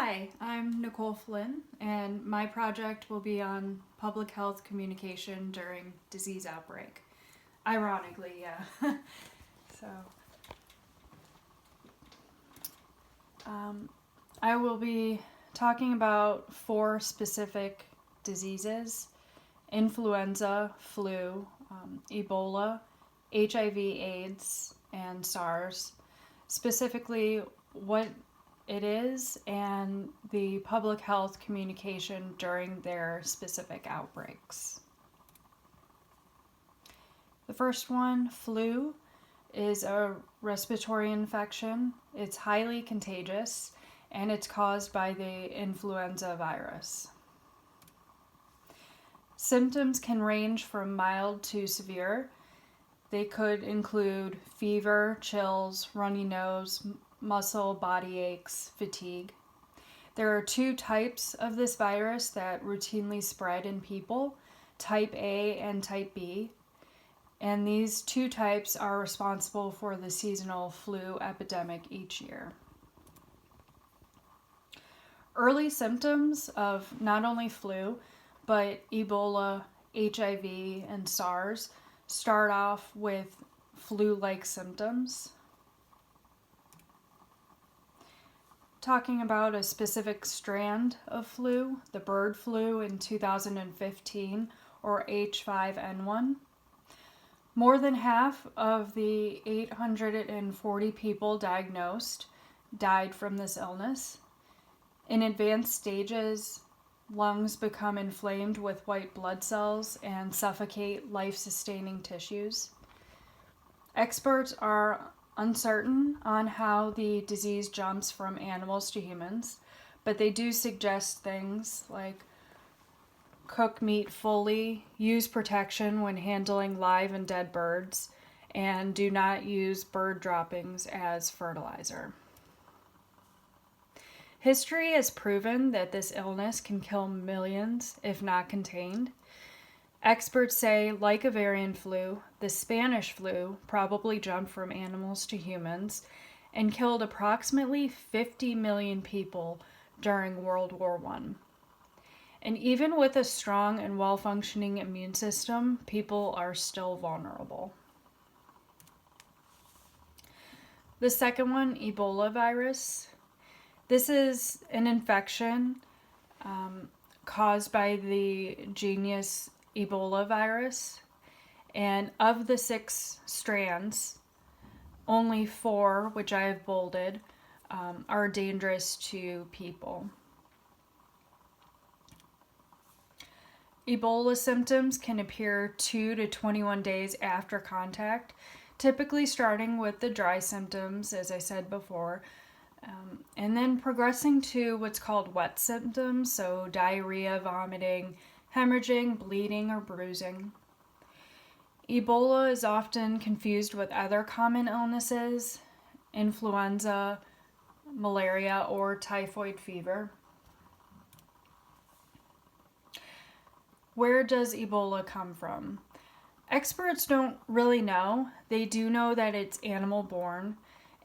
Hi, I'm Nicole Flynn, and my project will be on public health communication during disease outbreak. Ironically, yeah. so, um, I will be talking about 4 specific diseases: influenza, flu, Ebola, HIV/AIDS, and SARS. Specifically, what it is and the public health communication during their specific outbreaks. The first one, flu, is a respiratory infection. It's highly contagious and it's caused by the influenza virus. Symptoms can range from mild to severe. They could include fever, chills, runny nose, muscle, body aches, fatigue. There are 2 types of this virus that routinely spread in people, type A and type B. And these 2 types are responsible for the seasonal flu epidemic each year. Early symptoms of not only flu, but Ebola, HIV, and SARS start off with flu-like symptoms. Talking about a specific strand of flu, the bird flu in 2015, or H5N1. More than half of the 840 people diagnosed died from this illness. In advanced stages, lungs become inflamed with white blood cells and suffocate life-sustaining tissues. Experts are uncertain on how the disease jumps from animals to humans, but they do suggest things like cook meat fully, use protection when handling live and dead birds, and do not use bird droppings as fertilizer. History has proven that this illness can kill millions if not contained. Experts say, like avian flu, the Spanish flu probably jumped from animals to humans and killed approximately 50 million people during World War I. And even with a strong and well-functioning immune system, people are still vulnerable. The second one, Ebola virus. This is an infection caused by the genus Ebola virus, and of the 6 strands, only 4, which I have bolded, are dangerous to people. Ebola symptoms can appear 2 to 21 days after contact, typically starting with the dry symptoms, as I said before, and then progressing to what's called wet symptoms, so diarrhea, vomiting, hemorrhaging, bleeding, or bruising. Ebola is often confused with other common illnesses, influenza, malaria, or typhoid fever. Where does Ebola come from? Experts don't really know. They do know that it's animal-borne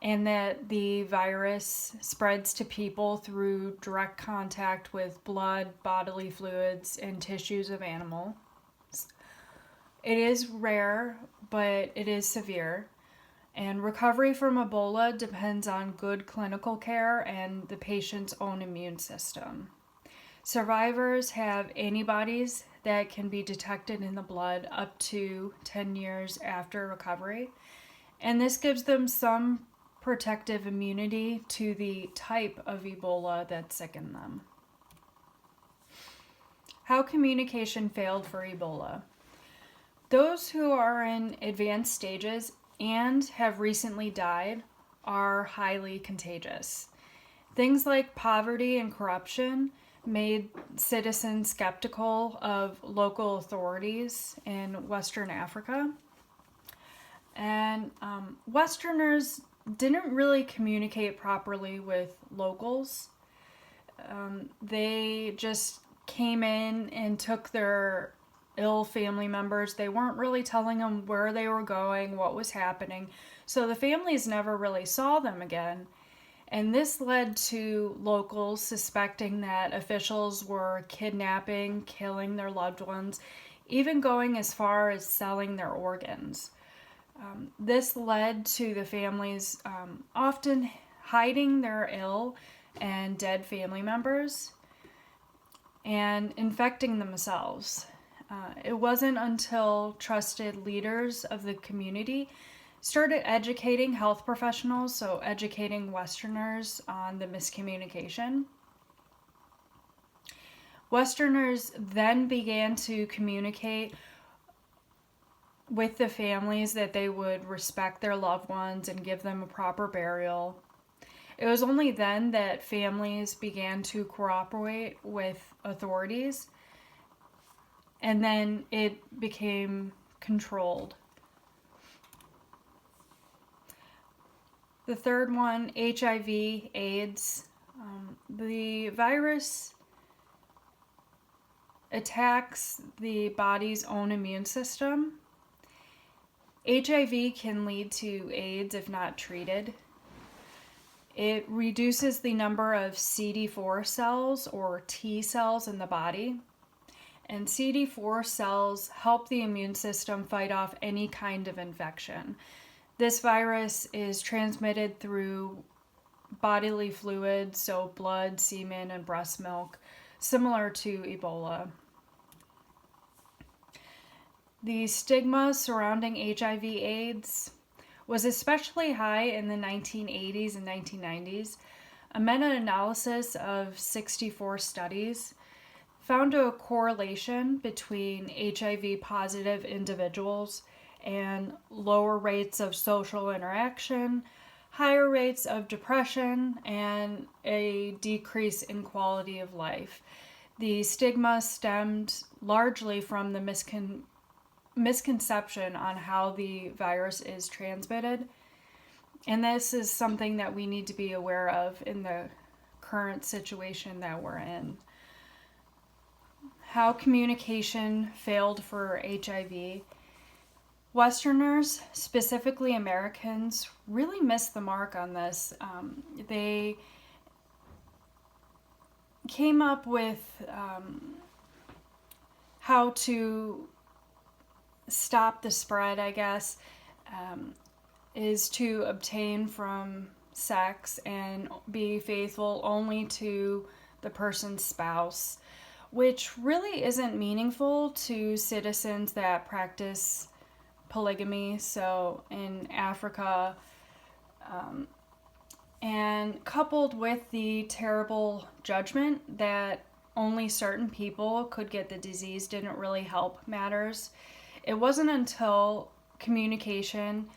and that the virus spreads to people through direct contact with blood, bodily fluids, and tissues of animals. It is rare, but it is severe, and recovery from Ebola depends on good clinical care and the patient's own immune system. Survivors have antibodies that can be detected in the blood up to 10 years after recovery, and this gives them some protective immunity to the type of Ebola that sickened them. How communication failed for Ebola. Those who are in advanced stages and have recently died are highly contagious. Things like poverty and corruption made citizens skeptical of local authorities in Western Africa. And Westerners didn't really communicate properly with locals. They just came in and took their ill family members. They weren't really telling them where they were going, what was happening. So the families never really saw them again. And this led to locals suspecting that officials were kidnapping, killing their loved ones, even going as far as selling their organs. This led to the families often hiding their ill and dead family members and infecting themselves. It wasn't until trusted leaders of the community started educating health professionals, so educating Westerners on the miscommunication. Westerners then began to communicate with the families that they would respect their loved ones and give them a proper burial. It was only then that families began to cooperate with authorities, and then it became controlled. The third one, HIV, AIDS. The virus attacks the body's own immune system. HIV can lead to AIDS if not treated. It reduces the number of CD4 cells or T cells in the body. And CD4 cells help the immune system fight off any kind of infection. This virus is transmitted through bodily fluids, so blood, semen, and breast milk, similar to Ebola. The stigma surrounding HIV/AIDS was especially high in the 1980s and 1990s. A meta-analysis of 64 studies found a correlation between HIV-positive individuals and lower rates of social interaction, higher rates of depression, and a decrease in quality of life. The stigma stemmed largely from the misconception on how the virus is transmitted. And this is something that we need to be aware of in the current situation that we're in. How communication failed for HIV. Westerners, specifically Americans, really missed the mark on this. They came up with how to stop the spread, I guess, is to abstain from sex and be faithful only to the person's spouse, which really isn't meaningful to citizens that practice polygamy, so in Africa, and coupled with the terrible judgment that only certain people could get the disease didn't really help matters. It wasn't until communication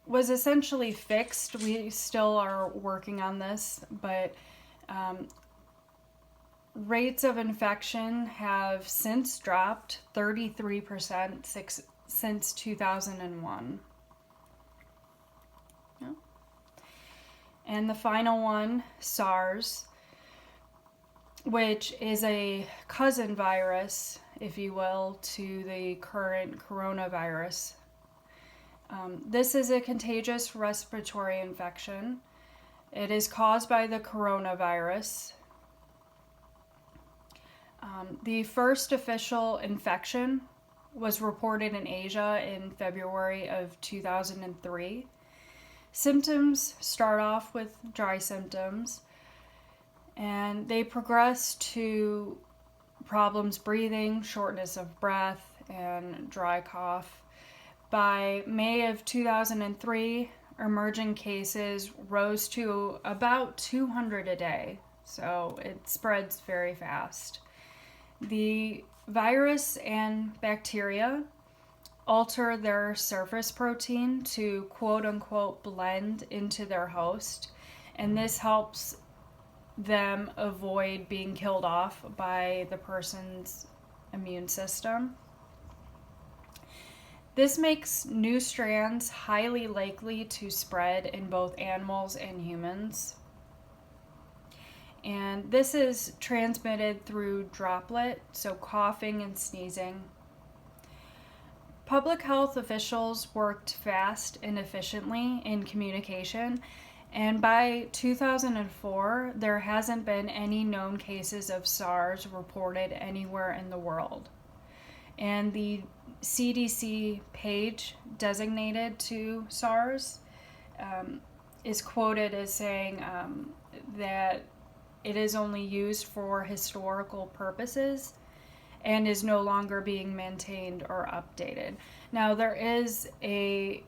was essentially fixed, we still are working on this, but rates of infection have since dropped 33% since 2001. Yeah. And the final one, SARS, which is a cousin virus, if you will, to the current coronavirus. This is a contagious respiratory infection. It is caused by the coronavirus. The first official infection was reported in Asia in February of 2003. Symptoms start off with dry symptoms, and they progress to problems breathing, shortness of breath, and dry cough. By May of 2003, emerging cases rose to about 200 a day, so it spreads very fast. The virus and bacteria alter their surface protein to quote-unquote blend into their host, and this helps them avoid being killed off by the person's immune system. This makes new strands highly likely to spread in both animals and humans. And this is transmitted through droplet, so coughing and sneezing. Public health officials worked fast and efficiently in communication, And by 2004, there hasn't been any known cases of SARS reported anywhere in the world. And the CDC page designated to SARS is quoted as saying that it is only used for historical purposes and is no longer being maintained or updated. Now, there is a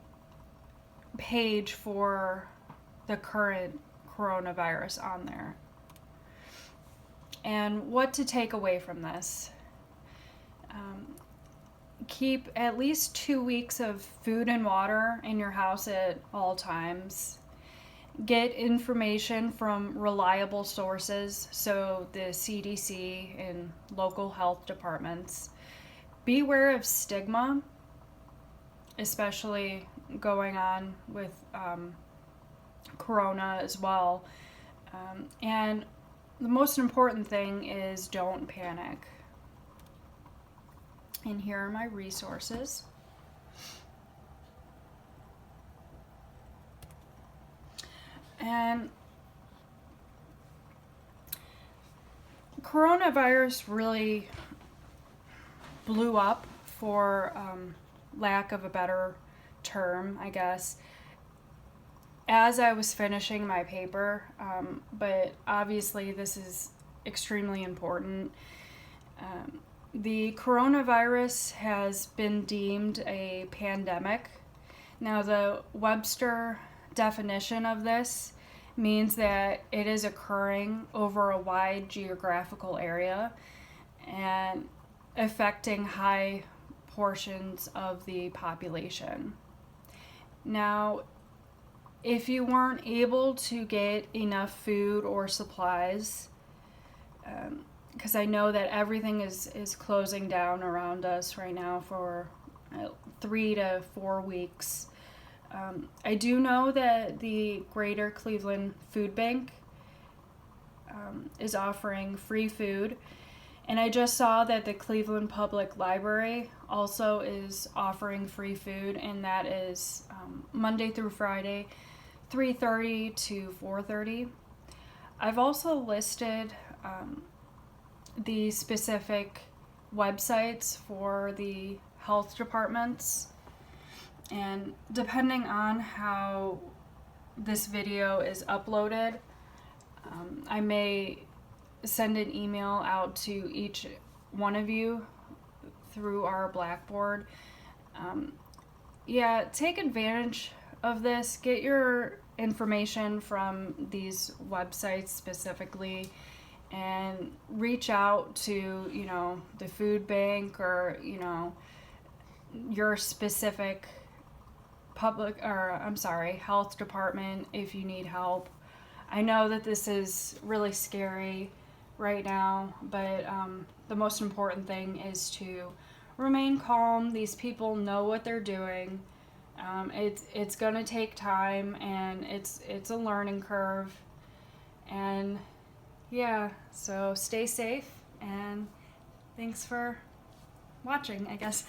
page for the current coronavirus on there. And what to take away from this? Keep at least 2 weeks of food and water in your house at all times. Get information from reliable sources, so the CDC and local health departments. Beware of stigma, especially going on with Corona as well. And the most important thing is don't panic. And here are my resources. And coronavirus really blew up, for lack of a better term, I guess, as I was finishing my paper. But obviously this is extremely important. The coronavirus has been deemed a pandemic. Now, the Webster definition of this means that it is occurring over a wide geographical area and affecting high portions of the population. Now, if you weren't able to get enough food or supplies, because I know that everything is closing down around us right now for 3 to 4 weeks. I do know that the Greater Cleveland Food Bank is offering free food. And I just saw that the Cleveland Public Library also is offering free food, and that is Monday through Friday, 3:30 to 4:30. I've also listed the specific websites for the health departments, and depending on how this video is uploaded, I may send an email out to each one of you through our Blackboard. Take advantage of this. Get your information from these websites specifically, and reach out to, the food bank, or, your specific health department if you need help. I know that this is really scary right now, but the most important thing is to remain calm. These people know what they're doing. It's gonna take time, and it's a learning curve. And so stay safe, and thanks for watching, I guess.